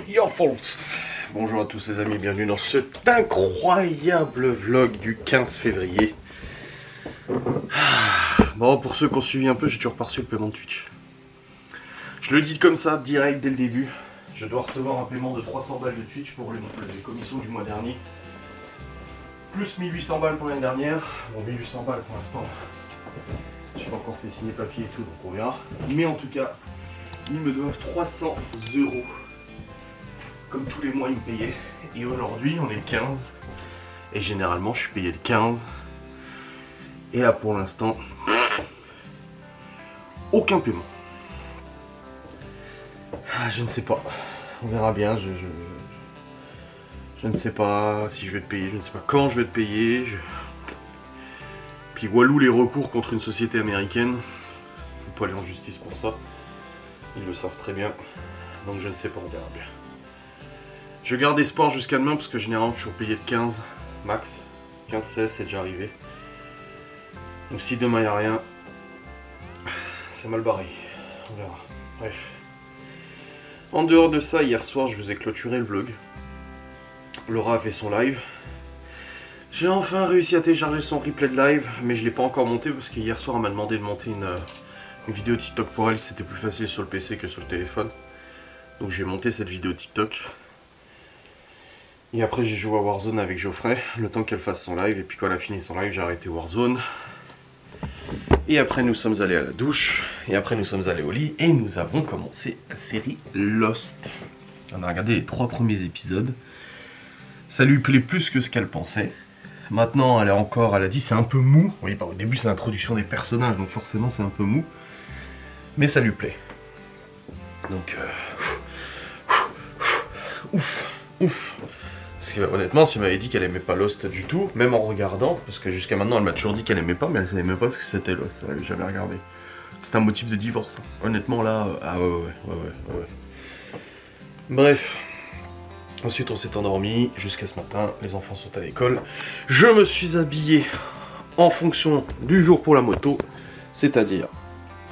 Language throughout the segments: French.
Yo folks. Bonjour à tous les amis, bienvenue dans cet incroyable vlog du 15 février. Bon, pour ceux qui ont suivi un peu, j'ai toujours pas reçu le paiement de Twitch. Je le dis comme ça, direct dès le début. Je dois recevoir un paiement de 300 balles de Twitch pour les commissions du mois dernier. Plus 1800 balles pour l'année dernière. Bon, 1800 balles pour l'instant. Je n'ai pas encore fait signer papier et tout, donc on verra. Mais en tout cas, ils me doivent 300 €. Comme tous les mois, ils me payaient. Et aujourd'hui, on est le 15. Et généralement, je suis payé le 15. Et là, pour l'instant, aucun paiement. Ah, je ne sais pas. On verra bien. Je ne sais pas si je vais te payer. Je ne sais pas quand je vais te payer. Puis Walou, les recours contre une société américaine. Faut pas aller en justice pour ça. Ils le savent très bien. Donc je ne sais pas, on verra bien. Je garde espoir jusqu'à demain parce que généralement je suis payé le 15 max. 15-16 c'est déjà arrivé. Donc si demain il n'y a rien, c'est mal barré. On verra. Bref. En dehors de ça, hier soir je vous ai clôturé le vlog. Laura a fait son live. J'ai enfin réussi à télécharger son replay de live, mais je ne l'ai pas encore monté parce qu'hier soir elle m'a demandé de monter une vidéo TikTok pour elle. C'était plus facile sur le PC que sur le téléphone. Donc j'ai monté cette vidéo TikTok. Et après j'ai joué à Warzone avec Geoffrey, le temps qu'elle fasse son live. Et puis quand elle a fini son live, j'ai arrêté Warzone. Et après nous sommes allés à la douche. Et après nous sommes allés au lit. Et nous avons commencé la série Lost. On a regardé les 3 premiers épisodes. Ça lui plaît plus que ce qu'elle pensait. Maintenant elle a dit c'est un peu mou. Oui, au début c'est l'introduction des personnages, donc forcément c'est un peu mou. Mais ça lui plaît. Donc ouf. Parce que honnêtement, si elle m'avait dit qu'elle aimait pas Lost du tout, même en regardant, parce que jusqu'à maintenant elle m'a toujours dit qu'elle aimait pas, mais elle savait même pas ce que c'était Lost, elle avait jamais regardé. C'est un motif de divorce. Hein. Honnêtement là, ah ouais. Bref. Ensuite on s'est endormi jusqu'à ce matin, les enfants sont à l'école. Je me suis habillé en fonction du jour pour la moto, c'est-à-dire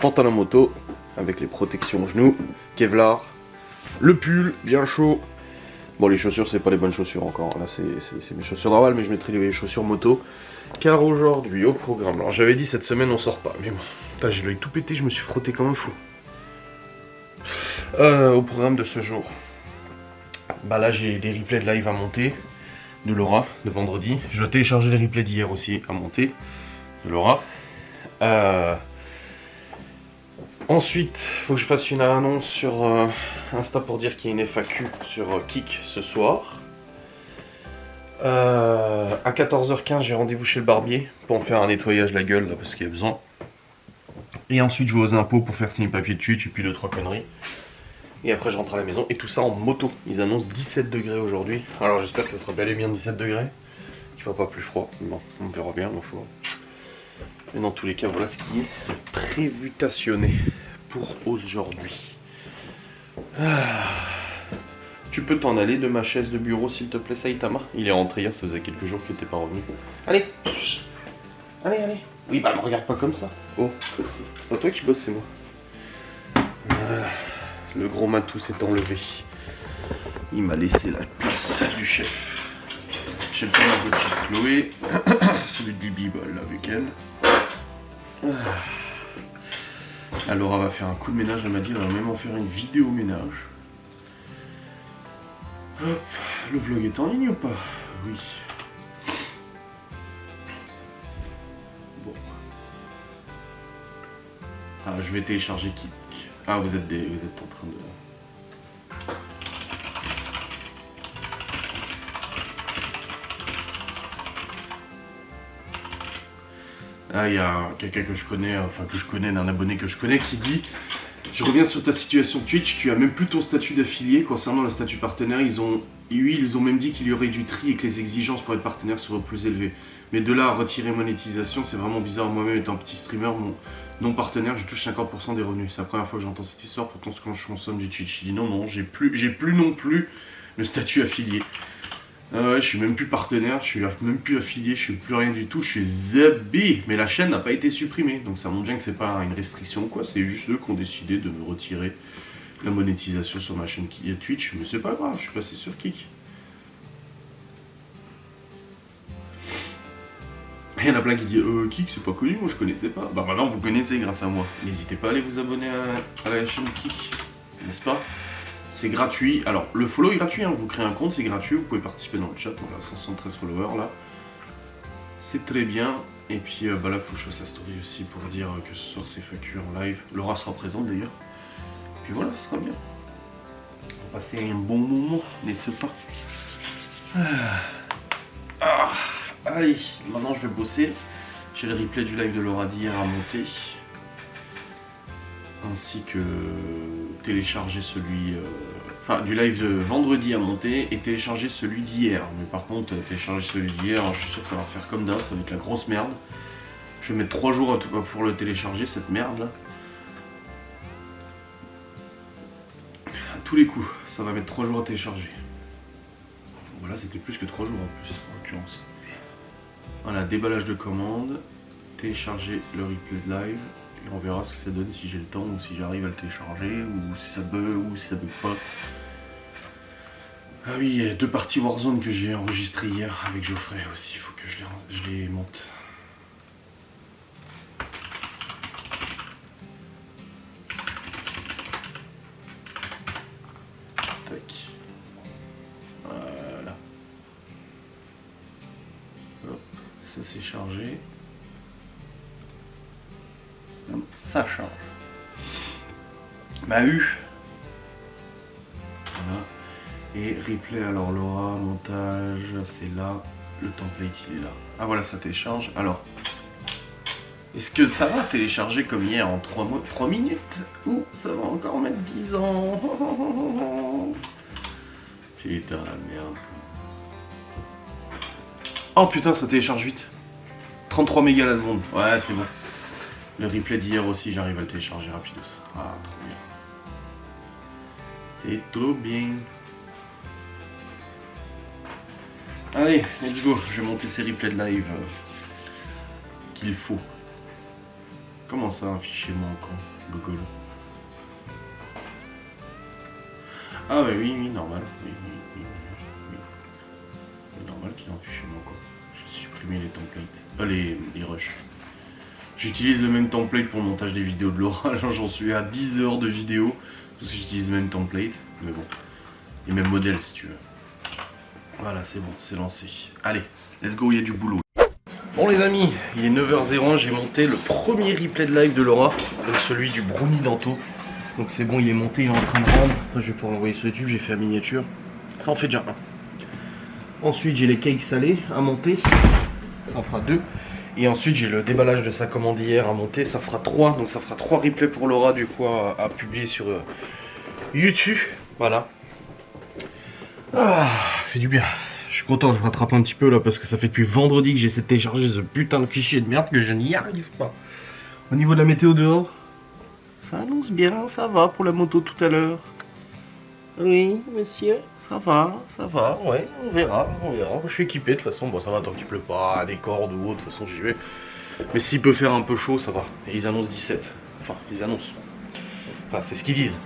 pantalon moto avec les protections aux genoux, Kevlar, le pull bien chaud. Bon, les chaussures, c'est pas les bonnes chaussures encore. Là, c'est mes chaussures normales, mais je mettrai les chaussures moto. Car aujourd'hui, au programme. Alors, j'avais dit cette semaine, on sort pas. Mais bon, j'ai l'œil tout pété, je me suis frotté comme un fou. Au programme de ce jour. Bah là, j'ai des replays de live à monter. De Laura, de vendredi. Je dois télécharger les replays d'hier aussi à monter. De Laura. Ensuite, il faut que je fasse une annonce sur Insta pour dire qu'il y a une FAQ sur Kik ce soir. À 14h15, j'ai rendez-vous chez le barbier pour me faire un nettoyage de la gueule, là, parce qu'il y a besoin. Et ensuite, je vais aux impôts pour faire signer le papier de Twitch et puis 2-3 conneries. Et après, je rentre à la maison et tout ça en moto. Ils annoncent 17 degrés aujourd'hui. Alors, j'espère que ça sera bel et bien 17 degrés. Qu'il ne fera pas plus froid. Bon, on verra bien. Mais dans tous les cas, voilà ce qui est prévutationné pour aujourd'hui. Tu peux t'en aller de ma chaise de bureau s'il te plaît, Saitama. Il est rentré hier, ça faisait quelques jours qu'il n'était pas revenu. Allez. Oui, bah me regarde pas comme ça. Oh, c'est pas toi qui bosse, c'est moi. Voilà. Le gros matou s'est enlevé. Il m'a laissé la place du chef. J'ai le Tamagotchi de Chloé. Celui de Bibi, bah, là avec elle. Alors Laura va faire un coup de ménage, elle m'a dit qu'elle va même en faire une vidéo ménage. Hop, le vlog est en ligne ou pas? Oui. Bon. Ah, je vais télécharger Kik. Ah, vous êtes en train de... Ah, il y a quelqu'un que je connais, un abonné que je connais qui dit: je reviens sur ta situation Twitch, tu as même plus ton statut d'affilié. Concernant le statut partenaire, ils ont même dit qu'il y aurait du tri et que les exigences pour être partenaire seraient plus élevées. Mais de là à retirer monétisation, c'est vraiment bizarre. Moi-même étant petit streamer, mon non partenaire, je touche 50% des revenus. C'est la première fois que j'entends cette histoire, pourtant quand je consomme du Twitch. Je dis non, j'ai plus non plus le statut affilié. Ouais, je suis même plus partenaire, je suis même plus affilié, je suis plus rien du tout, je suis zabi. Mais la chaîne n'a pas été supprimée, donc ça montre bien que c'est pas une restriction ou quoi, c'est juste eux qui ont décidé de me retirer la monétisation sur ma chaîne Twitch, mais c'est pas grave, je suis passé sur Kik. Il y en a plein qui disent Kik c'est pas connu, moi je connaissais pas. Bah maintenant vous connaissez grâce à moi. N'hésitez pas à aller vous abonner à la chaîne Kik, n'est-ce pas? C'est gratuit. Alors le follow est gratuit, hein. Vous créez un compte, c'est gratuit, vous pouvez participer dans le chat. On a 173 followers là. C'est très bien. Et puis bah là faut que je fasse la story aussi pour dire que ce soir c'est FAQ en live. Laura sera présente d'ailleurs. Et puis voilà, ce sera bien. On va passer un bon moment, n'est-ce pas? Allez, maintenant je vais bosser. J'ai le replay du live de Laura d'hier à monter. Ainsi que télécharger celui... Enfin, du live de vendredi à monter et télécharger celui d'hier. Mais par contre, télécharger celui d'hier, je suis sûr que ça va faire comme d'hab, ça va être la grosse merde. Je vais mettre 3 jours pour le télécharger, cette merde là. À tous les coups, ça va mettre 3 jours à télécharger. Voilà, c'était plus que 3 jours en plus, en l'occurrence. Voilà, déballage de commande, télécharger le replay de live, et on verra ce que ça donne si j'ai le temps, ou si j'arrive à le télécharger, ou si ça bug, ou si ça bug pas. Ah oui, il y a 2 parties Warzone que j'ai enregistrées hier avec Geoffrey aussi, il faut que je les monte. Tac. Voilà. Hop, ça c'est chargé. Hop, ça charge. Bah eu. Voilà. Et replay, alors Laura, montage, c'est là. Le template il est là. Ah voilà, ça télécharge. Alors, est-ce que ça va télécharger comme hier en 3 minutes? Ou ça va encore mettre 10 ans? Putain la merde. Oh putain, ça télécharge vite. 33 mégas la seconde. Ouais, c'est bon. Le replay d'hier aussi, j'arrive à le télécharger rapidos. Ah, trop bien. C'est trop bien. Allez, let's go. Je vais monter ces replays de live qu'il faut. Comment ça, un fichier manquant, Google? Ah bah oui, normal. Oui. C'est normal qu'il y ait un fichier manquant. J'ai supprimé les templates. Les rushs. J'utilise le même template pour le montage des vidéos de Laura. J'en suis à 10 heures de vidéo parce que j'utilise le même template. Mais bon, et même modèle si tu veux. Voilà, c'est bon, c'est lancé. Allez, let's go, il y a du boulot. Bon les amis, il est 9h01, j'ai monté le premier replay de live de Laura, donc celui du brownie d'Anto. Donc c'est bon, il est monté, il est en train de rendre. Après, je vais pouvoir l'envoyer sur YouTube, j'ai fait la miniature. Ça en fait déjà un. Ensuite j'ai les cakes salés à monter, ça en fera 2. Et ensuite j'ai le déballage de sa commande hier à monter, ça fera 3. Donc ça fera 3 replays pour Laura du coup à publier sur YouTube. Voilà. Ah, fait du bien. Je suis content, je rattrape un petit peu là parce que ça fait depuis vendredi que j'essaie de télécharger ce putain de fichier de merde que je n'y arrive pas. Au niveau de la météo dehors, ça annonce bien, ça va pour la moto tout à l'heure. Oui, monsieur, ça va, ouais, on verra. Je suis équipé de toute façon, bon ça va tant qu'il pleut pas, des cordes ou autre, de toute façon j'y vais. Mais s'il peut faire un peu chaud, ça va. Et ils annoncent 17. Enfin, ils annoncent. Enfin, c'est ce qu'ils disent.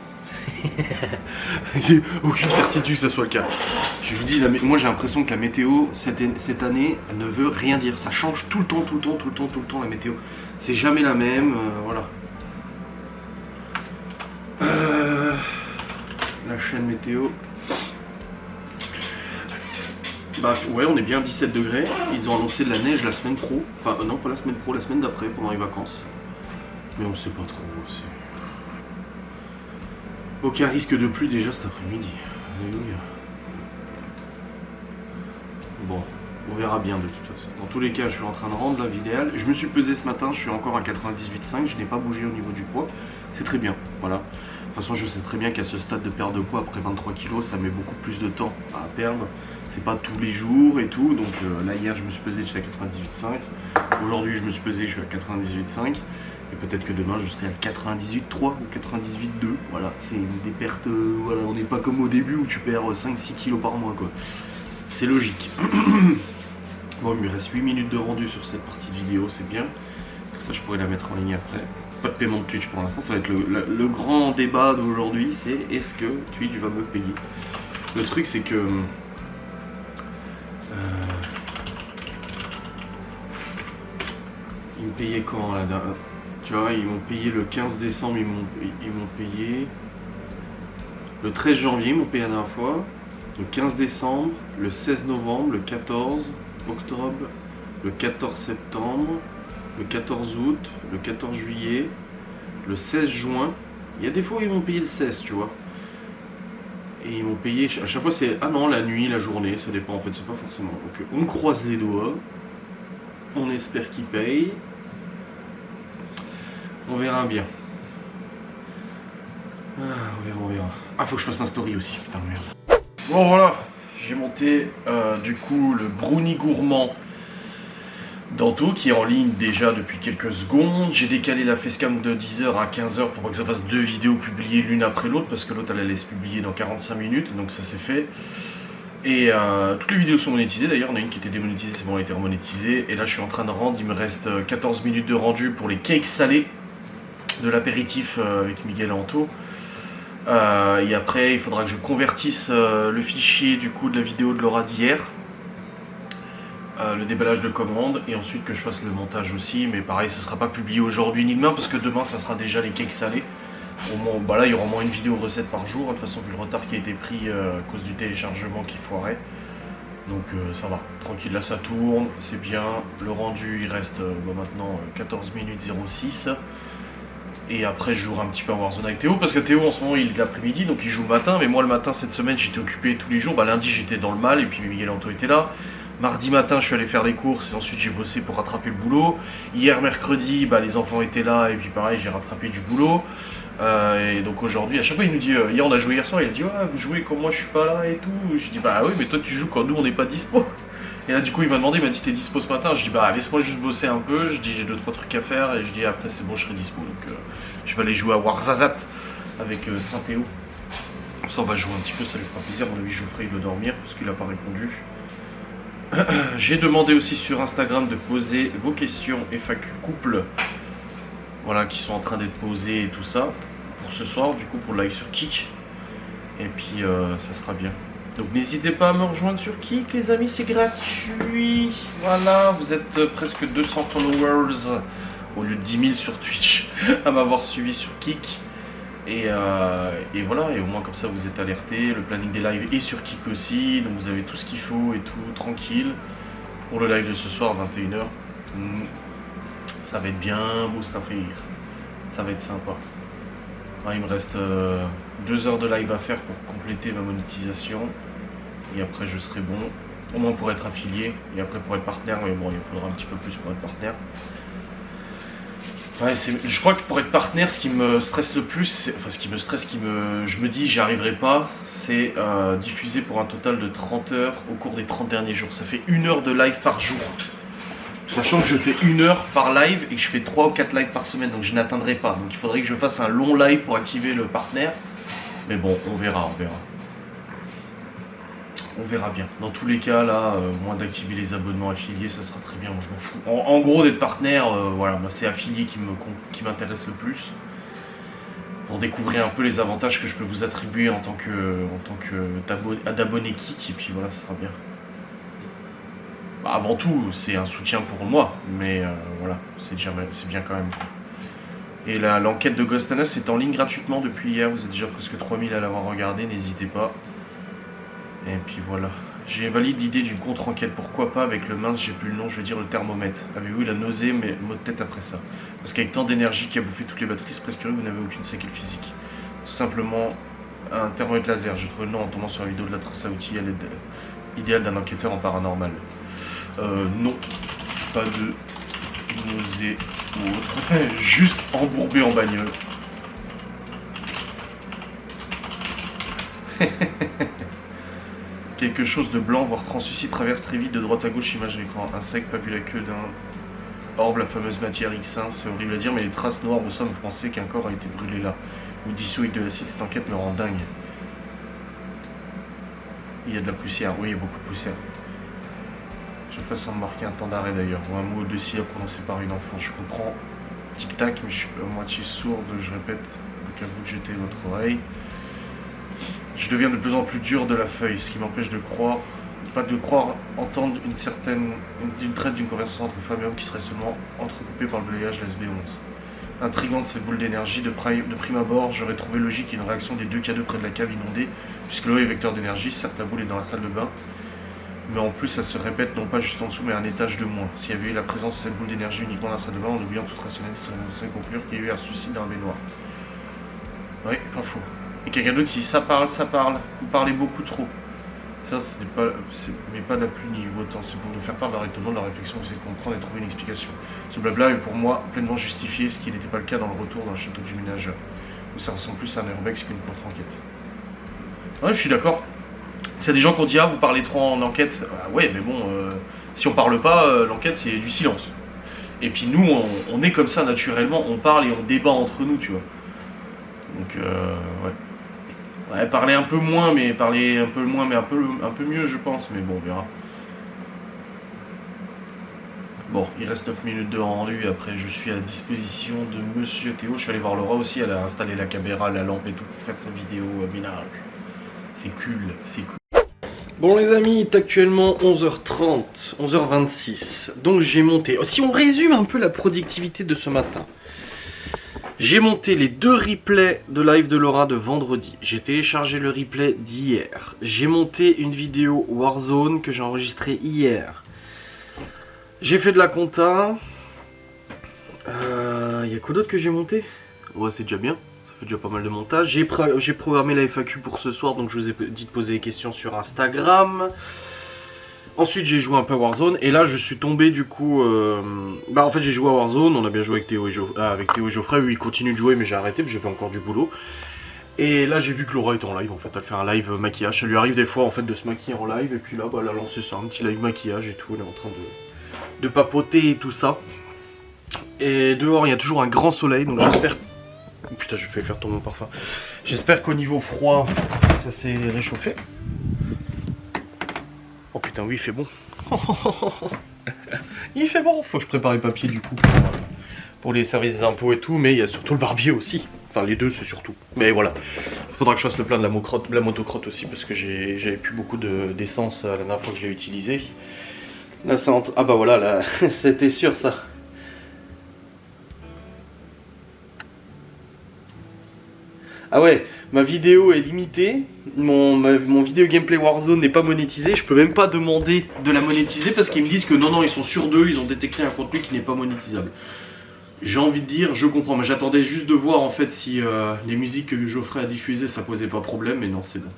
Aucune certitude que ce soit le cas. Je vous dis, moi j'ai l'impression que la météo cette année ne veut rien dire. Ça change tout le temps la météo. C'est jamais la même, voilà. La chaîne météo. Bah ouais, on est bien à 17 degrés. Ils ont annoncé de la neige la semaine pro. Enfin non, pas la semaine pro, la semaine d'après pendant les vacances. Mais on sait pas trop. Aucun risque de pluie déjà cet après-midi. Alléluia. Bon, on verra bien de toute façon. Dans tous les cas, je suis en train de rendre la vidéo. Je me suis pesé ce matin, je suis encore à 98,5. Je n'ai pas bougé au niveau du poids. C'est très bien, voilà. De toute façon, je sais très bien qu'à ce stade de perte de poids, après 23 kg, ça met beaucoup plus de temps à perdre. C'est pas tous les jours et tout. Donc là, hier, je me suis pesé, j'étais à 98,5. Aujourd'hui, je me suis pesé, je suis à 98,5. Et peut-être que demain je serai à 98,3 ou 98,2. Voilà, c'est des pertes. Voilà, on n'est pas comme au début où tu perds 5-6 kilos par mois, quoi. C'est logique. Bon, il me reste 8 minutes de rendu sur cette partie de vidéo, c'est bien. Comme ça, je pourrais la mettre en ligne après. pas de paiement de Twitch pour l'instant, ça va être le grand débat d'aujourd'hui, c'est est-ce que Twitch va me payer. Le truc c'est que ils me payaient quand là, tu vois, ils m'ont payé le 15 décembre, ils m'ont payé le 13 janvier, ils m'ont payé la dernière fois, le 15 décembre, le 16 novembre, le 14 octobre, le 14 septembre, le 14 août, le 14 juillet, le 16 juin. Il y a des fois où ils m'ont payé le 16, tu vois. Et ils m'ont payé, à chaque fois c'est, ah non, la nuit, la journée, ça dépend en fait, c'est pas forcément. Donc on croise les doigts, on espère qu'ils payent. On verra bien. Ah, on verra. Ah, faut que je fasse ma story aussi, putain de merde. Bon voilà, j'ai monté du coup le brownie gourmand d'Anto qui est en ligne déjà depuis quelques secondes. J'ai décalé la facecam de 10h à 15h pour que ça fasse 2 vidéos publiées l'une après l'autre parce que l'autre elle allait se publier dans 45 minutes, donc ça c'est fait. Et toutes les vidéos sont monétisées, d'ailleurs il y en a une qui était démonétisée, c'est bon, elle a été remonétisée. Et là je suis en train de rendre, il me reste 14 minutes de rendu pour les cakes salés de l'apéritif avec Miguel et Anto. Et après il faudra que je convertisse le fichier du coup de la vidéo de Laura d'hier, le déballage de commande, et ensuite que je fasse le montage aussi. Mais pareil, ça sera pas publié aujourd'hui ni demain parce que demain ça sera déjà les cakes salés. Au moins, bah là il y aura au moins une vidéo recette par jour, de toute façon vu le retard qui a été pris à cause du téléchargement qui foirait. Donc ça va, tranquille, là ça tourne, c'est bien. Le rendu il reste maintenant 14 minutes 06. Et après je jouerai un petit peu à Warzone avec Théo, parce que Théo en ce moment il est l'après-midi, donc il joue le matin. Mais moi le matin cette semaine j'étais occupé tous les jours. Bah lundi j'étais dans le mal et puis Miguel Anto était là. Mardi matin je suis allé faire les courses et ensuite j'ai bossé pour rattraper le boulot. Hier mercredi bah, les enfants étaient là et puis pareil j'ai rattrapé du boulot. Et donc aujourd'hui à chaque fois il nous dit, hier on a joué hier soir, il a dit ouais vous jouez quand moi je suis pas là et tout. Je dis bah oui mais toi tu joues quand nous on n'est pas dispo. Et là du coup il m'a demandé, il m'a dit t'es dispo ce matin. Je dis bah laisse-moi juste bosser un peu, je dis j'ai 2-3 trucs à faire et je dis après c'est bon je serai dispo. Donc je vais aller jouer à Warzazat avec Saint-Théo. Comme ça on va jouer un petit peu, ça lui fera plaisir. À mon avis Geoffrey il doit dormir parce qu'il a pas répondu. J'ai demandé aussi sur Instagram de poser vos questions FAQ couple, voilà, qui sont en train d'être posées et tout ça pour ce soir, du coup pour le live sur Kik. Et puis ça sera bien. Donc n'hésitez pas à me rejoindre sur Kik les amis, c'est gratuit. Voilà, vous êtes presque 200 followers au lieu de 10 000 sur Twitch à m'avoir suivi sur Kik. Et voilà, et au moins comme ça vous êtes alertés. Le planning des lives est sur Kik aussi, donc vous avez tout ce qu'il faut et tout, tranquille. Pour le live de ce soir, 21h, ça va être bien beau, ça fait rire. Ça va être sympa. Il me reste 2 heures de live à faire pour compléter ma monétisation. Et après je serai bon, au moins pour être affilié. Et après pour être partenaire, mais bon il faudra un petit peu plus pour être partenaire. Ouais, je crois que pour être partenaire, ce qui me stresse le plus, enfin ce qui me stresse, je me dis j'y arriverai pas, c'est diffuser pour un total de 30 heures au cours des 30 derniers jours. Ça fait 1 heure de live par jour. Sachant que je fais 1 heure par live et que je fais 3 ou 4 lives par semaine, donc je n'atteindrai pas. Donc il faudrait que je fasse un long live pour activer le partenaire. Mais bon, on verra. On verra bien. Dans tous les cas, là, moins d'activer les abonnements affiliés, ça sera très bien. Moi, je m'en fous. En gros, d'être partenaire, voilà, moi, c'est affilié qui m'intéresse le plus. Pour découvrir un peu les avantages que je peux vous attribuer en tant que d'abonné Kik. Et puis voilà, ça sera bien. Bah, avant tout, c'est un soutien pour moi. Mais voilà, c'est bien quand même. Et l'enquête de Ghost and Us est en ligne gratuitement depuis hier. Vous êtes déjà presque 3000 à l'avoir regardé, n'hésitez pas. Et puis voilà. J'ai validé l'idée d'une contre-enquête, pourquoi pas, avec le mince, j'ai plus le nom, je veux dire le thermomètre. Avez-vous eu la nausée, mais mot de tête après ça? Parce qu'avec tant d'énergie qui a bouffé toutes les batteries, c'est presque vous n'avez aucune séquelle physique. Tout simplement, un thermomètre laser. J'ai trouvé le nom en tombant sur la vidéo de la trace à outils à l'aide idéale d'un enquêteur en paranormal. Non, pas de nausée ou autre. Juste embourbé en bagnole. Quelque chose de blanc, voire translucide, traverse très vite de droite à gauche, image d'écran. Insecte, pas vu la queue d'un orbe, la fameuse matière X1, c'est horrible à dire, mais les traces noires me semblent penser qu'un corps a été brûlé là. Ou dissous avec de l'acide, cette enquête me rend dingue. Il y a de la poussière, oui, il y a beaucoup de poussière. Je ferai sans me marquer un temps d'arrêt d'ailleurs, ou un mot de si à prononcer par une enfant, je comprends. tic-tac, mais je suis à moitié sourde, je répète, donc à vous de jeter votre oreille. Je deviens de plus en plus dur de la feuille, ce qui m'empêche de croire, entendre une traite d'une conversation entre femme et homme qui serait seulement entrecoupée par le balayage de la SB11. Intrigante cette boule d'énergie, de prime abord, j'aurais trouvé logique une réaction des deux K2 près de la cave inondée, puisque l'eau est vecteur d'énergie, certes la boule est dans la salle de bain, mais en plus elle se répète non pas juste en dessous mais un étage de moins. S'il y avait eu la présence de cette boule d'énergie uniquement dans la salle de bain, en oubliant toute rationalité, ça serait conclure qu'il y a eu un suicide dans la baignoire. Oui, pas faux. Et quelqu'un d'autre qui dit ça parle, vous parlez beaucoup trop. Ça, mais pas la pluie ni beau temps, c'est pour nous faire part directement de la réflexion, essayer de comprendre et trouver une explication. Ce blabla est pour moi pleinement justifié, ce qui n'était pas le cas dans le retour dans le château du ménageur, où ça ressemble plus à un urbex qu'une contre-enquête. Ouais, je suis d'accord. S'il y a des gens qui ont dit, ah, vous parlez trop en enquête, ouais, mais bon, si on parle pas, l'enquête c'est du silence. Et puis nous, on est comme ça naturellement, on parle et on débat entre nous, tu vois. Donc, ouais. Ouais, parler un peu moins, mais un peu mieux, je pense. Mais bon, on verra. Bon, il reste 9 minutes de rendu. Après, je suis à la disposition de Monsieur Théo. Je suis allé voir Laura aussi. Elle a installé la caméra, la lampe et tout pour faire sa vidéo ménage. C'est cool, c'est cool. Bon les amis, il est actuellement 11h30, 11h26. Donc j'ai monté... Si on résume un peu la productivité de ce matin. J'ai monté les 2 replays de live de Laura de vendredi. J'ai téléchargé le replay d'hier. J'ai monté une vidéo Warzone que j'ai enregistrée hier. J'ai fait de la compta. Y a quoi d'autre que j'ai monté? Ouais, c'est déjà bien. Ça fait déjà pas mal de montage. J'ai programmé la FAQ pour ce soir, donc je vous ai dit de poser des questions sur Instagram. Ensuite j'ai joué un peu à Warzone et là je suis tombé du coup en fait j'ai joué à Warzone, on a bien joué avec Théo et Geoffrey, lui il continue de jouer mais j'ai arrêté parce que j'ai fait encore du boulot. Et là j'ai vu que Laura était en live en fait, elle fait un live maquillage, ça lui arrive des fois en fait de se maquiller en live et puis là elle a lancé ça, un petit live maquillage et tout, elle est en train de papoter et tout ça. Et dehors il y a toujours un grand soleil donc j'espère... Oh, putain j'ai fait faire tomber mon parfum. J'espère qu'au niveau froid ça s'est réchauffé. Oh putain oui il fait bon. Il fait bon. Faut que je prépare les papiers du coup pour les services des impôts et tout. Mais il y a surtout le barbier aussi. Enfin les deux c'est surtout. Mais voilà. Il faudra que je fasse le plein de la motocrotte aussi. Parce que j'avais plus beaucoup d'essence la dernière fois que je l'ai utilisé. Là ça entre... Ah bah voilà là. C'était sûr ça. Ah ouais, ma vidéo est limitée, mon vidéo gameplay Warzone n'est pas monétisé, je peux même pas demander de la monétiser parce qu'ils me disent que non, ils sont sûrs d'eux, ils ont détecté un contenu qui n'est pas monétisable. J'ai envie de dire, je comprends, mais j'attendais juste de voir en fait si les musiques que Geoffrey a diffusées ça posait pas problème, mais non, c'est bon.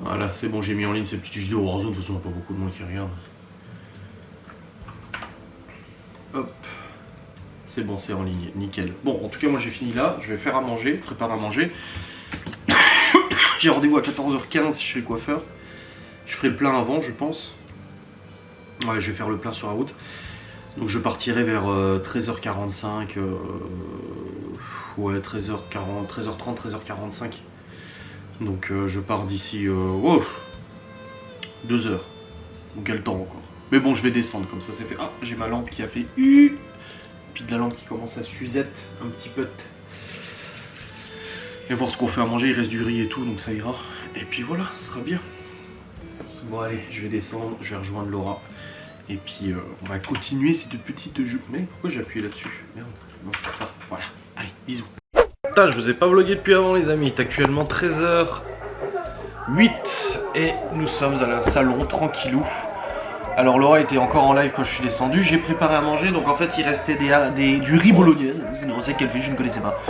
Voilà, c'est bon, j'ai mis en ligne ces petites vidéos Warzone, de toute façon il n'y a pas beaucoup de monde qui regarde. Hop. C'est bon, c'est en ligne, nickel. Bon, en tout cas, moi j'ai fini là. Je vais faire à manger, préparer à manger. J'ai rendez-vous à 14h15 chez le coiffeur. Je ferai le plein avant, je pense. Ouais, je vais faire le plein sur la route. Donc je partirai vers 13h45. Ouais, 13h40, 13h30, 13h45. Donc je pars d'ici 2 heures. Donc il y a le temps encore. Mais bon, je vais descendre, comme ça c'est fait. Ah, j'ai ma lampe qui a fait U. Puis de la lampe qui commence à suzette un petit peu. Et voir ce qu'on fait à manger, il reste du riz et tout, donc ça ira. Et puis voilà, ce sera bien. Bon allez, je vais descendre, je vais rejoindre Laura. Et puis on va continuer cette petite jeu. Mais pourquoi j'ai appuyé là-dessus? Merde, non c'est ça, voilà. Allez, bisous. Putain, je vous ai pas vlogué depuis avant les amis, il est actuellement 13h08 et nous sommes à un salon tranquillou. Alors Laura était encore en live quand je suis descendu, j'ai préparé à manger, donc en fait il restait du riz bolognaise, c'est une recette qu'elle fait, je ne connaissais pas.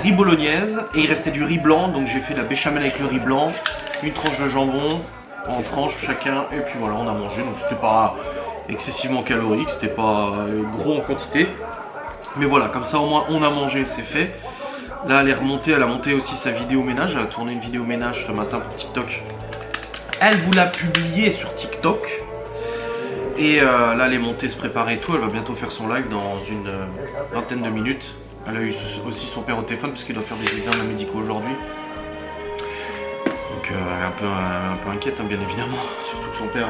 Riz bolognaise, et il restait du riz blanc, donc j'ai fait la béchamel avec le riz blanc, une tranche de jambon, en tranche chacun, et puis voilà on a mangé, donc c'était pas excessivement calorique, c'était pas gros en quantité. Mais voilà, comme ça au moins on a mangé, c'est fait. Là elle est remontée, elle a monté aussi sa vidéo ménage, elle a tourné une vidéo ménage ce matin pour TikTok. Elle vous l'a publiée sur TikTok. Et là elle est montée se préparer et tout, elle va bientôt faire son live dans une vingtaine de minutes. Elle a eu aussi son père au téléphone parce qu'il doit faire des examens médicaux aujourd'hui. Donc Donc elle est un peu inquiète, hein, bien évidemment. Surtout que son père,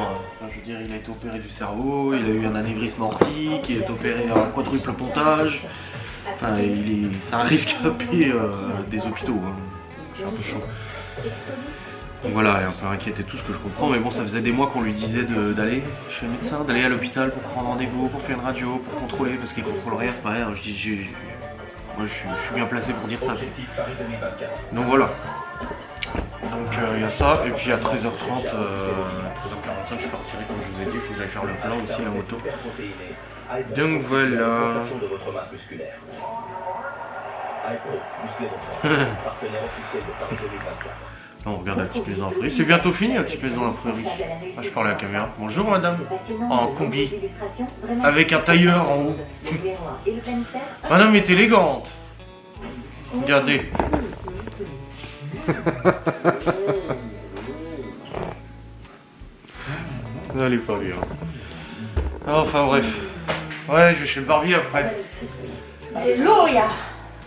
je veux dire, il a été opéré du cerveau, il a eu un anévrisme aortique, il est opéré à quadruple pontage. Enfin, c'est un risque à payer des hôpitaux. Hein. C'est un peu chaud. Donc voilà, elle est un peu inquiète et tout, ce que je comprends. Mais bon, ça faisait des mois qu'on lui disait d'aller chez le médecin, d'aller à l'hôpital pour prendre rendez-vous, pour faire une radio, pour contrôler, parce qu'il contrôle rien. Pareil, hein, moi je suis bien placé pour dire ça. Donc voilà. Donc il y a ça, et puis à 13h30, 13h45 je partirai comme je vous ai dit, il faut que j'aille faire le plein aussi, la moto. Donc voilà. On regarde la petite maison en prairie. C'est bientôt fini la petite maison en prairie. Ah, je parle à la caméra. Bonjour madame. En combi. Avec un tailleur en haut. Madame est élégante. Regardez. Elle est pas bien. Enfin bref. Ouais, je vais chez le barbier après. Alléluia.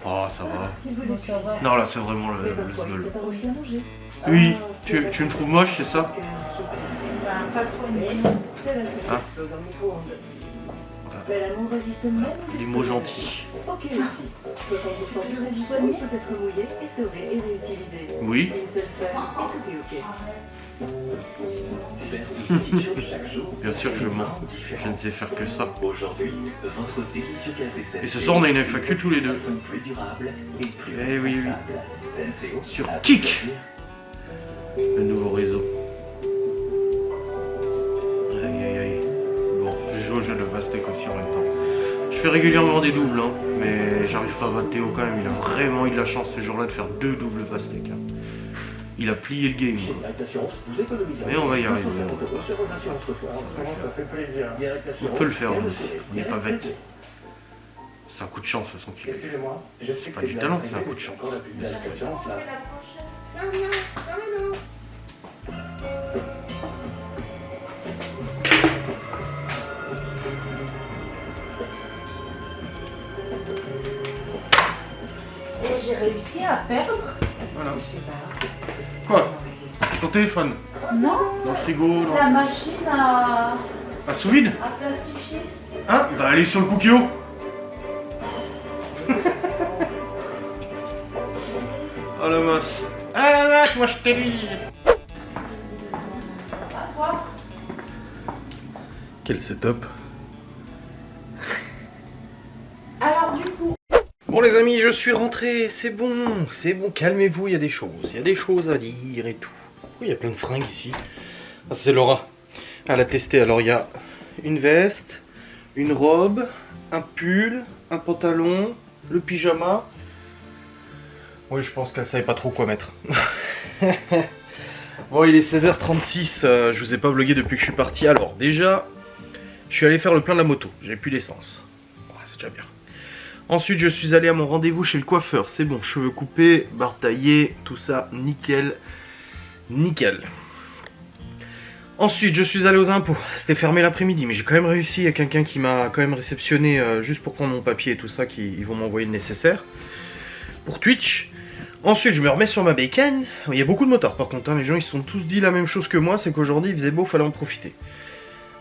Oh, ça va. Non, là, c'est vraiment le smeul. Oui, tu me trouves moche, c'est ça? Pas soigné. Hein? Les mots gentils. Ok, merci. 60% du reste soigné peut être mouillé et sauvé et réutilisé. Oui. Une seule feuille et tout est ok. Bien sûr que je mens. Je ne sais faire que ça. Aujourd'hui, votre délicieux café Senseo. Et ce soir, on a une FAQ tous les deux. Plus durable et plus Eh oui, oui. Senseo. Sur Kik, le nouveau réseau. Aïe aïe aïe. Bon, je joue au jeu de Pastèque aussi en même temps. Je fais régulièrement des doubles, hein, mais j'arrive pas à battre Théo quand même. Il a vraiment eu de la chance ce jour-là de faire 2 doubles Pastèque. Hein. Il a plié le game. Mais on va y arriver. On peut le faire, on n'est pas bête. C'est un coup de chance de toute façon. C'est pas du talent, c'est un coup de chance. Et j'ai réussi à perdre. Voilà. Je sais pas. Quoi? Ton téléphone? Non, Dans le frigo? la machine à sous vide? plastifier. Hein? Bah allez sur le Cookio. Oh la masse. Ah la vache, moi je t'ai dit. À toi. Quel setup. Alors du coup. Bon les amis, je suis rentré, c'est bon, calmez-vous, il y a des choses à dire et tout. Oui, il y a plein de fringues ici. Ah, c'est Laura, elle a testé, alors il y a une veste, une robe, un pull, un pantalon, le pyjama. Oui, je pense qu'elle savait pas trop quoi mettre. Bon, il est 16h36, je vous ai pas vlogué depuis que je suis parti. Alors déjà, je suis allé faire le plein de la moto, j'avais plus d'essence. Ouais, c'est déjà bien. Ensuite, je suis allé à mon rendez-vous chez le coiffeur. C'est bon, cheveux coupés, barbe taillée, tout ça, nickel. Nickel. Ensuite, je suis allé aux impôts. C'était fermé l'après-midi, mais j'ai quand même réussi. Il y a quelqu'un qui m'a quand même réceptionné juste pour prendre mon papier et tout ça, ils vont m'envoyer le nécessaire. Pour Twitch. Ensuite, je me remets sur ma bécane. Il y a beaucoup de motards par contre, hein. Les gens ils se sont tous dit la même chose que moi, c'est qu'aujourd'hui il faisait beau, fallait en profiter.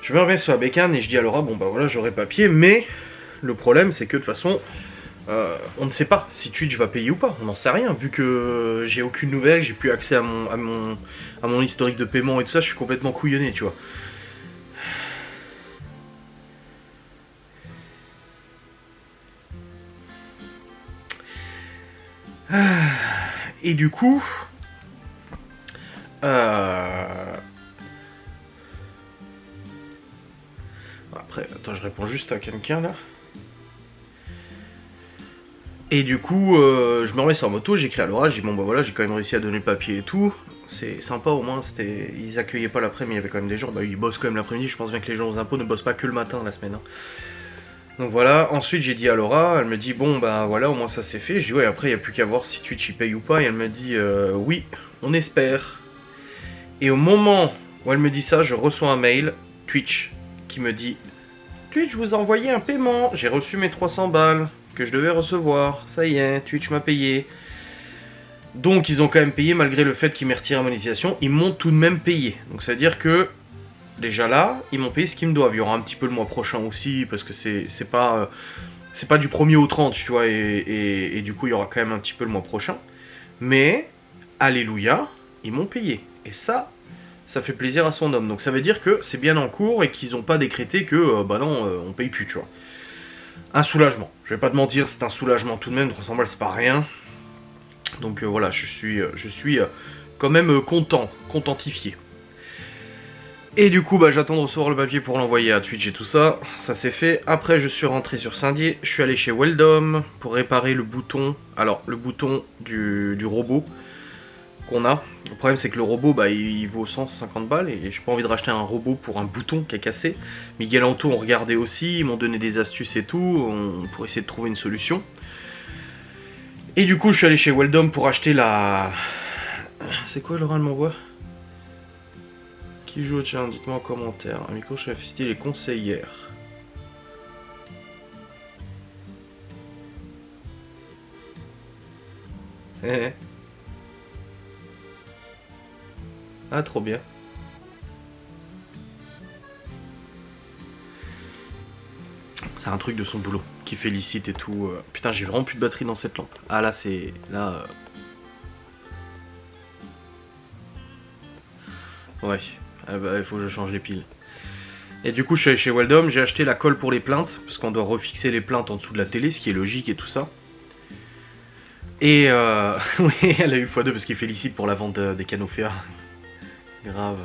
Je me remets sur la bécane et je dis à Laura, bon bah voilà, j'aurai papier, mais le problème c'est que de toute façon, on ne sait pas si Twitch va payer ou pas, on n'en sait rien, vu que j'ai aucune nouvelle, j'ai plus accès à mon historique de paiement et tout ça, je suis complètement couillonné, tu vois. Et du coup, après, attends, je réponds juste à quelqu'un là. Et du coup, je me remets sur la moto, j'écris à Laura, je dis bon bah voilà, j'ai quand même réussi à donner le papier et tout. C'est sympa au moins, ils accueillaient pas l'après, mais il y avait quand même des gens, bah ils bossent quand même l'après-midi, je pense bien que les gens aux impôts ne bossent pas que le matin la semaine. Hein. Donc voilà, ensuite j'ai dit à Laura, elle me dit bon bah voilà, au moins ça c'est fait. Je dis ouais, après il n'y a plus qu'à voir si Twitch il paye ou pas, et elle me dit oui, on espère. Et au moment où elle me dit ça, je reçois un mail, Twitch, qui me dit Twitch vous a envoyé un paiement, j'ai reçu mes 300 balles que je devais recevoir, ça y est, Twitch m'a payé. Donc ils ont quand même payé malgré le fait qu'ils m'aient retiré la monétisation, ils m'ont tout de même payé. Donc c'est à dire que déjà là, ils m'ont payé ce qu'ils me doivent. Il y aura un petit peu le mois prochain aussi parce que c'est pas du 1er au 30, tu vois, et du coup il y aura quand même un petit peu le mois prochain. Mais alléluia, ils m'ont payé. Et ça fait plaisir à son homme. Donc ça veut dire que c'est bien en cours et qu'ils n'ont pas décrété que bah non, on paye plus, tu vois. Un soulagement. Je vais pas te mentir, c'est un soulagement tout de même. 300 balles, c'est pas rien. Donc voilà, je suis quand même contentifié. Et du coup, bah, j'attends de recevoir le papier pour l'envoyer à Twitch et tout ça. Ça c'est fait. Après, je suis rentré sur Saint-Dié. Je suis allé chez Weldom pour réparer le bouton. Alors, le bouton du robot qu'on a. Le problème, c'est que le robot, bah, il vaut 150 balles. Et j'ai pas envie de racheter un robot pour un bouton qui a cassé. Miguel Anto, on regardait aussi. Ils m'ont donné des astuces et tout. Pour essayer de trouver une solution. Et du coup, je suis allé chez Weldom pour acheter la... C'est quoi, Laura, elle m'envoie? Qui joue au challenge? Dites-moi en commentaire. Un micro chez Fisti, les conseillères. Ah, trop bien. C'est un truc de son boulot, qui félicite et tout. Putain, j'ai vraiment plus de batterie dans cette lampe. Ah là, c'est... Là... Ouais, ah bah, il faut que je change les piles. Et du coup, je suis allé chez Weldom, j'ai acheté la colle pour les plaintes, parce qu'on doit refixer les plaintes en dessous de la télé, ce qui est logique et tout ça. Et oui, elle a eu x2 parce qu'il félicite pour la vente des canaux FA. Grave.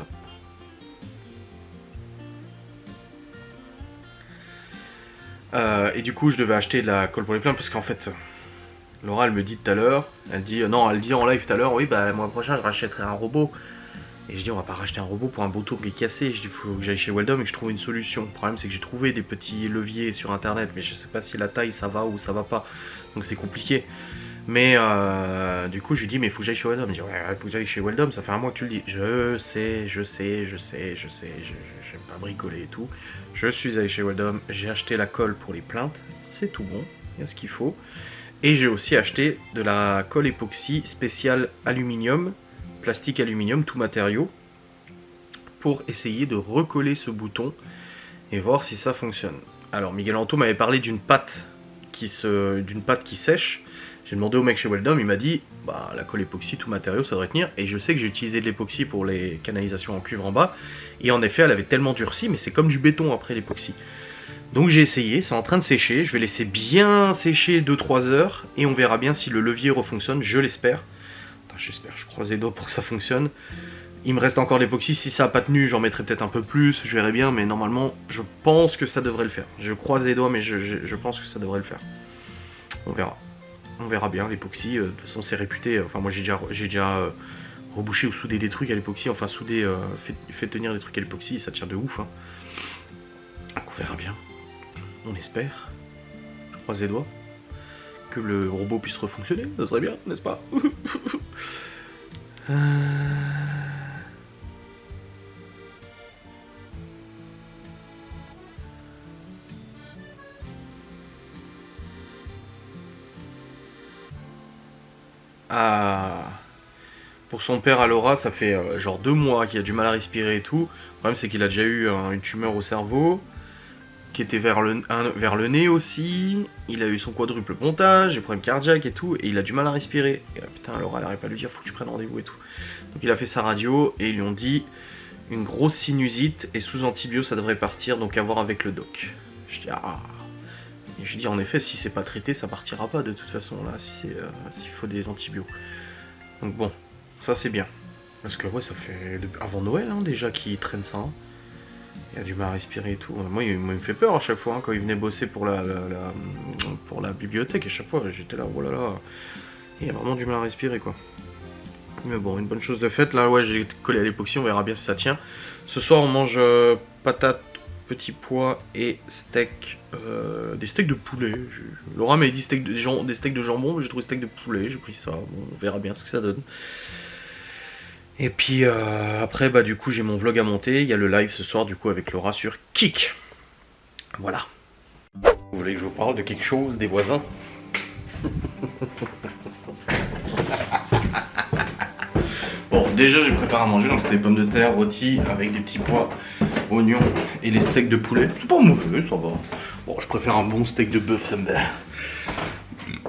Et du coup, je devais acheter de la colle pour les plaintes, parce qu'en fait, Laura, elle me dit tout à l'heure, elle dit en live tout à l'heure, oui, bah, le mois prochain, je rachèterai un robot. Et je dis, on va pas racheter un robot pour un bouton qui est cassé. Je dis, il faut que j'aille chez Weldom et que je trouve une solution. Le problème, c'est que j'ai trouvé des petits leviers sur internet, mais je sais pas si la taille ça va ou ça va pas. Donc c'est compliqué. Mais du coup, je lui dis, mais il faut que j'aille chez Weldom. Il me dit, ouais, il faut que j'aille chez Weldom, ça fait un mois que tu le dis. Je sais, j'aime pas bricoler et tout. Je suis allé chez Weldom, j'ai acheté la colle pour les plaintes, c'est tout bon, il y a ce qu'il faut. Et j'ai aussi acheté de la colle époxy spéciale aluminium, plastique aluminium, tout matériau, pour essayer de recoller ce bouton et voir si ça fonctionne. Alors Miguel Anto m'avait parlé d'une pâte qui sèche. J'ai demandé au mec chez Weldom, il m'a dit bah la colle époxy tout matériau ça devrait tenir, et je sais que j'ai utilisé de l'époxy pour les canalisations en cuivre en bas, et en effet elle avait tellement durci, mais c'est comme du béton après l'époxy. Donc j'ai essayé, c'est en train de sécher, je vais laisser bien sécher 2-3 heures, et on verra bien si le levier refonctionne, je l'espère. J'espère, je croise les doigts pour que ça fonctionne. Il me reste encore l'époxy, si ça n'a pas tenu, j'en mettrai peut-être un peu plus, je verrai bien, mais normalement, je pense que ça devrait le faire. Je croise les doigts, mais je pense que ça devrait le faire. On verra. On verra bien, l'époxy, de toute façon c'est réputé, enfin moi j'ai déjà rebouché ou soudé des trucs à l'époxy, enfin soudé, fait tenir des trucs à l'époxy, ça tient de ouf. Hein. Donc on verra bien, on espère, je croise les doigts, que le robot puisse refonctionner, ça serait bien, n'est-ce pas? Ah. Pour son père à Laura, ça fait genre 2 mois qu'il a du mal à respirer et tout. Le problème c'est qu'il a déjà eu une tumeur au cerveau, qui était vers le nez aussi. Il a eu son quadruple pontage, des problèmes cardiaques et tout, et il a du mal à respirer. Et putain, Laura elle n'arrête pas de lui dire faut que tu prennes rendez-vous et tout. Donc il a fait sa radio et ils lui ont dit une grosse sinusite et sous antibio ça devrait partir, donc à voir avec le doc. Je dis ah. Et je dis en effet si c'est pas traité ça partira pas de toute façon là, s'il faut des antibiotiques. Donc bon, ça c'est bien. Parce que ouais ça fait avant Noël hein, déjà qu'il traîne ça. Hein. Il a du mal à respirer et tout. Moi il me fait peur à chaque fois hein, quand il venait bosser pour la bibliothèque. À chaque fois j'étais là, oh là là. Il a vraiment du mal à respirer quoi. Mais bon, une bonne chose de faite. Là ouais j'ai collé à l'époxy, on verra bien si ça tient. Ce soir on mange patates, petits pois et steak. Des steaks de poulet. Laura m'avait dit des steaks de jambon, mais j'ai trouvé steak de poulet, j'ai pris ça. Bon, on verra bien ce que ça donne. Et puis après, bah du coup, j'ai mon vlog à monter. Il y a le live ce soir, du coup, avec Laura sur Kik. Voilà. Vous voulez que je vous parle de quelque chose, des voisins? Bon, déjà j'ai préparé à manger, donc c'était des pommes de terre rôties avec des petits pois, oignons et les steaks de poulet. C'est pas mauvais, ça va. Bon, je préfère un bon steak de bœuf, ça me va.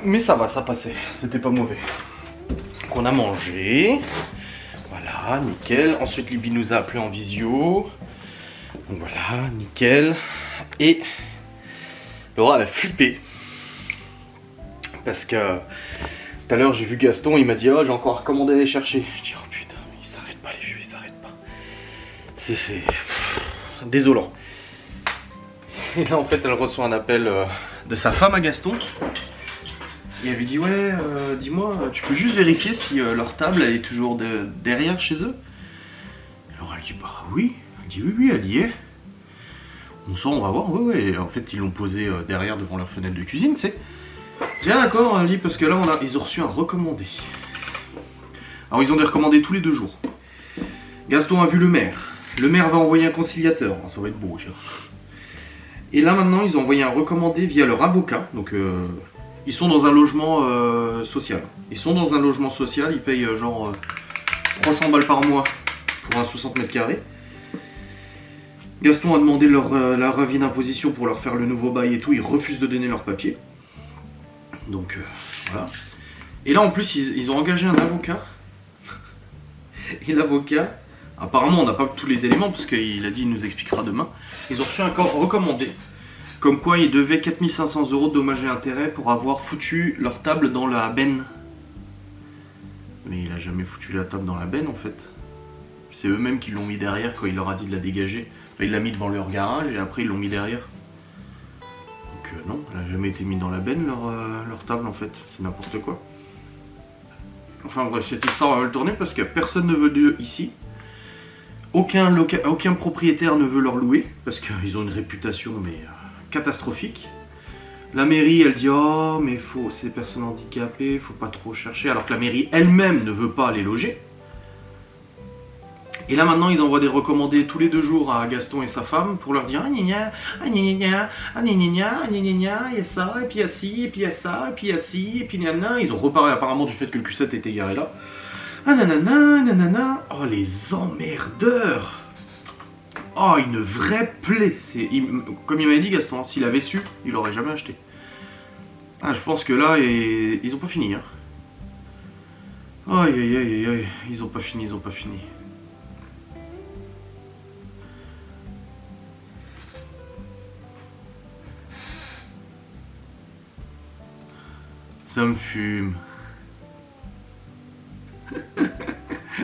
Mais ça va, ça passait, c'était pas mauvais. Donc on a mangé. Voilà, nickel. Ensuite Libby nous a appelé en visio. Donc voilà, nickel. Et Laura elle a flippé. Parce que tout à l'heure j'ai vu Gaston, il m'a dit oh j'ai encore recommandé d'aller chercher. Je dis oh putain mais il s'arrête pas les vieux, il s'arrête pas. C'est désolant. Et là en fait elle reçoit un appel de sa femme à Gaston. Et elle lui dit ouais dis-moi tu peux juste vérifier si leur table elle est toujours derrière chez eux. Alors elle dit bah oui. Elle dit oui elle y est. Bonsoir on va voir, ouais. En fait ils l'ont posé derrière devant leur fenêtre de cuisine tu sais. Bien d'accord, elle dit parce que là ils ont reçu un recommandé. Alors ils ont des recommandés tous les 2 jours. Gaston a vu le maire. Le maire va envoyer un conciliateur. Ça va être beau, tiens. Et là maintenant ils ont envoyé un recommandé via leur avocat. Donc ils sont dans un logement social. Ils sont dans un logement social, ils payent genre 300 balles par mois pour un 60 mètres carrés. Gaston a demandé leur avis d'imposition pour leur faire le nouveau bail et tout. Ils refusent de donner leurs papiers. Donc voilà. Et là en plus ils ont engagé un avocat. Et l'avocat, apparemment on n'a pas tous les éléments parce qu'il a dit il nous expliquera demain. Ils ont reçu un corps recommandé. Comme quoi ils devaient 4500 € de dommages et intérêts pour avoir foutu leur table dans la benne. Mais il a jamais foutu la table dans la benne en fait. C'est eux-mêmes qui l'ont mis derrière quand il leur a dit de la dégager. Enfin, il l'a mis devant leur garage et après ils l'ont mis derrière. Non, elle n'a jamais été mise dans la benne leur table en fait, c'est n'importe quoi. Enfin bref, cette histoire va mal tourner parce que personne ne veut d'eux ici. Aucun propriétaire ne veut leur louer parce qu'ils ont une réputation mais catastrophique. La mairie elle dit oh mais c'est des personnes handicapées, faut pas trop chercher, alors que la mairie elle-même ne veut pas les loger. Et là maintenant ils envoient des recommandés tous les 2 jours à Gaston et sa femme pour leur dire ah gna gna, ah gna gna, ah gna gna, ah gna gna, il y a ça, et puis il y a ci, et puis il y a ça, et puis il y a ci, et puis gna. Ils ont reparlé apparemment du fait que le Q7 était garé là. Ah nanana, nanana. Oh les emmerdeurs. Oh une vraie plaie. Comme il m'avait dit Gaston, s'il avait su, il l'aurait jamais acheté. Ah je pense que là, ils ont pas fini. Hein. Aïe aïe aïe aïe, ils ont pas fini. Ça me fume.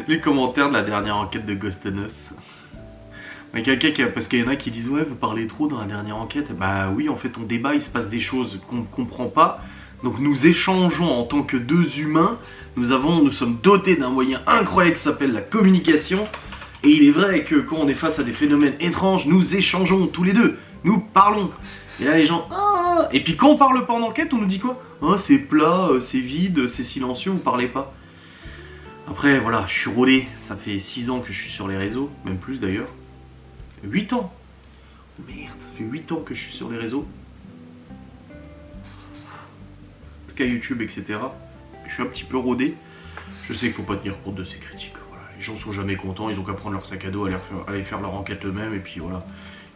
Les commentaires de la dernière enquête de Ghost and Us. Parce qu'il y en a qui disent ouais vous parlez trop dans la dernière enquête. Bah oui en fait on débat, il se passe des choses qu'on ne comprend pas. Donc nous échangeons en tant que 2 humains. Nous sommes dotés d'un moyen incroyable qui s'appelle la communication. Et il est vrai que quand on est face à des phénomènes étranges, nous échangeons tous les 2. Nous parlons. Et là les gens ah. Et puis quand on parle pas en enquête on nous dit quoi? Oh c'est plat, c'est vide, c'est silencieux, vous parlez pas. Après voilà, je suis rodé, ça fait 6 ans que je suis sur les réseaux, même plus d'ailleurs. 8 ans. Merde, ça fait 8 ans que je suis sur les réseaux. En tout cas YouTube, etc. Je suis un petit peu rodé. Je sais qu'il faut pas tenir compte de ces critiques. Voilà. Les gens sont jamais contents, ils ont qu'à prendre leur sac à dos, aller faire leur enquête eux-mêmes et puis voilà.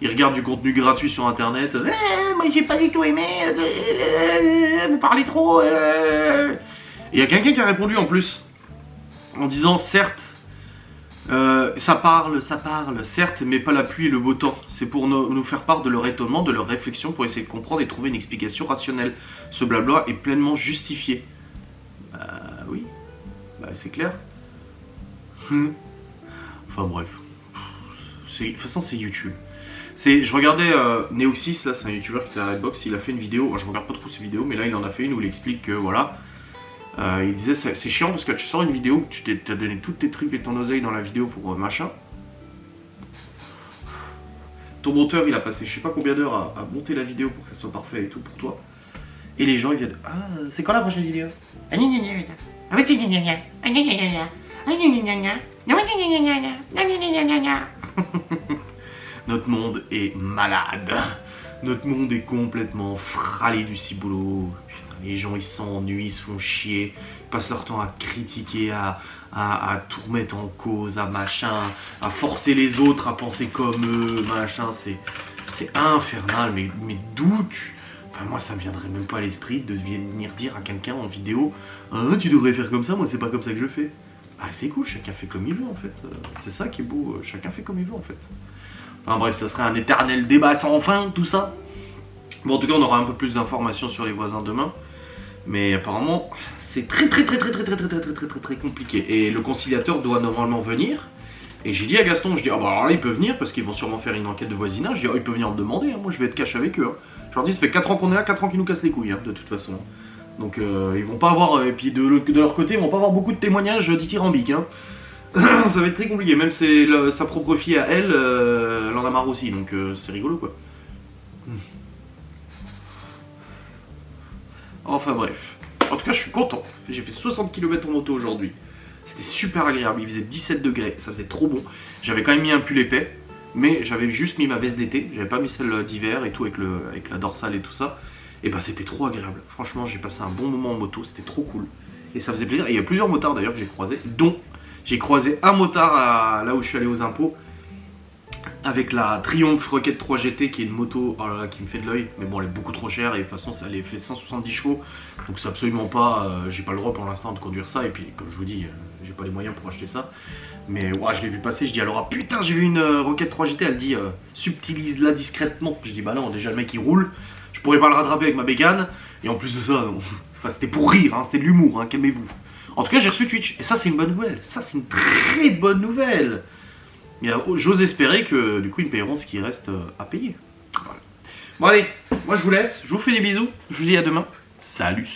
Ils regardent du contenu gratuit sur internet. Moi j'ai pas du tout aimé. Vous parlez trop. Et il y a quelqu'un qui a répondu en plus. En disant certes. Ça parle, certes, mais pas la pluie et le beau temps. C'est pour nous faire part de leur étonnement, de leur réflexion, pour essayer de comprendre et trouver une explication rationnelle. Ce blabla est pleinement justifié. Oui, c'est clair. Enfin bref. De toute façon, c'est YouTube. Je regardais Neoxys, là, c'est un YouTuber qui était à Redbox, il a fait une vidéo, moi, je regarde pas trop ses vidéos, mais là il en a fait une où il explique que voilà. Il disait c'est chiant parce que tu sors une vidéo où tu t'as donné toutes tes tripes et ton oseille dans la vidéo pour machin. Ton monteur il a passé je sais pas combien d'heures à monter la vidéo pour que ça soit parfait et tout pour toi. Et les gens ils viennent c'est quand la prochaine vidéo? Notre monde est malade. Notre monde est complètement fralé du ciboulot. Putain, les gens ils s'ennuient, ils se font chier, ils passent leur temps à critiquer, à à tout remettre en cause, à machin, à forcer les autres à penser comme eux, machin, c'est infernal, mais d'où tu... Enfin, moi, ça me viendrait même pas à l'esprit de venir dire à quelqu'un en vidéo « Ah, tu devrais faire comme ça, moi, c'est pas comme ça que je fais. » Ah, c'est cool, chacun fait comme il veut, en fait. C'est ça qui est beau, chacun fait comme il veut, en fait. Enfin, bref, ça serait un éternel débat sans fin, tout ça. Bon, en tout cas, on aura un peu plus d'informations sur les voisins demain. Mais apparemment, c'est très compliqué. Et le conciliateur doit normalement venir. Et j'ai dit à Gaston, je dis, ah bah alors là, il peut venir, parce qu'ils vont sûrement faire une enquête de voisinage. Je dis, oh, il peut venir me demander, hein. Moi je vais être cash avec eux. Hein. Je leur dis, ça fait 4 ans qu'on est là, 4 ans qu'ils nous cassent les couilles, hein, de toute façon. Donc ils vont pas avoir, et puis de leur côté, ils vont pas avoir beaucoup de témoignages dithyrambiques. Hein. Ça va être très compliqué, même sa propre fille à elle, elle en a marre aussi, donc c'est rigolo quoi. Enfin bref. En tout cas, je suis content. J'ai fait 60 km en moto aujourd'hui. C'était super agréable. Il faisait 17 degrés. Ça faisait trop bon. J'avais quand même mis un pull épais. Mais j'avais juste mis ma veste d'été. J'avais pas mis celle d'hiver et tout avec la dorsale et tout ça. Et bah c'était trop agréable. Franchement, j'ai passé un bon moment en moto. C'était trop cool. Et ça faisait plaisir. Et il y a plusieurs motards d'ailleurs que j'ai croisés. Dont j'ai croisé un motard là où je suis allé aux impôts. Avec la Triumph Rocket 3 GT qui est une moto oh là là, qui me fait de l'œil, mais bon elle est beaucoup trop chère et de toute façon ça elle fait 170 chevaux donc c'est absolument pas, j'ai pas le droit pour l'instant de conduire ça et puis comme je vous dis j'ai pas les moyens pour acheter ça mais ouais je l'ai vu passer, je dis alors putain j'ai vu une Rocket 3 GT, elle dit subtilise-la discrètement, je dis bah non déjà le mec il roule, je pourrais pas le rattraper avec ma bégane et en plus de ça, enfin, c'était pour rire, hein, c'était de l'humour, hein, calmez-vous. En tout cas j'ai reçu Twitch et ça c'est une bonne nouvelle, ça c'est une très bonne nouvelle. J'ose espérer que du coup ils paieront ce qui reste à payer. Voilà. Bon allez, moi je vous laisse, je vous fais des bisous, je vous dis à demain. Salut.